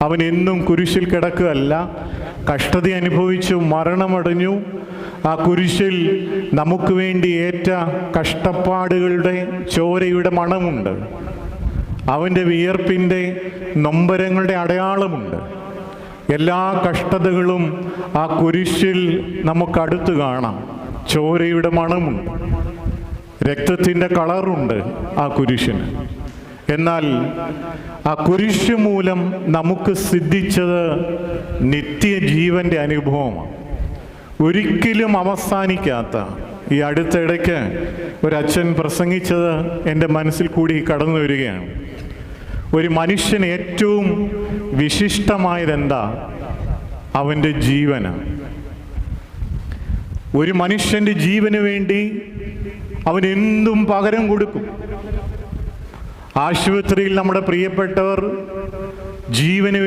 അവൻ എന്നും കുരിശിൽ കിടക്കുകയല്ല, കഷ്ടത അനുഭവിച്ചു മരണമടഞ്ഞു. ആ കുരിശിൽ നമുക്ക് വേണ്ടി ഏറ്റ കഷ്ടപ്പാടുകളുടെ ചോരയുടെ മണമുണ്ട്. അവൻ്റെ വിയർപ്പിൻ്റെ നൊമ്പരങ്ങളുടെ അടയാളമുണ്ട്. എല്ലാ കഷ്ടതകളും ആ കുരിശിൽ നമുക്കടുത്ത് കാണാം. ചോരയുടെ മണമുണ്ട്, രക്തത്തിൻ്റെ കളറുണ്ട് ആ കുരിശിന്. എന്നാൽ ആ കുരിശ് മൂലം നമുക്ക് സിദ്ധിച്ചത് നിത്യജീവൻ്റെ അനുഭവമാണ്, ഒരിക്കലും അവസാനിക്കാത്ത. ഈ അടുത്തിടയ്ക്ക് ഒരച്ഛൻ പ്രസംഗിച്ചത് എൻ്റെ മനസ്സിൽ കൂടി കടന്നു വരികയാണ്. ഒരു മനുഷ്യന് ഏറ്റവും വിശിഷ്ടമായതെന്താ? അവൻ്റെ ജീവനാണ്. ഒരു മനുഷ്യൻ്റെ ജീവന് വേണ്ടി അവൻ എന്തും പകരം കൊടുക്കും. ആശുപത്രിയിൽ നമ്മുടെ പ്രിയപ്പെട്ടവർ ജീവന്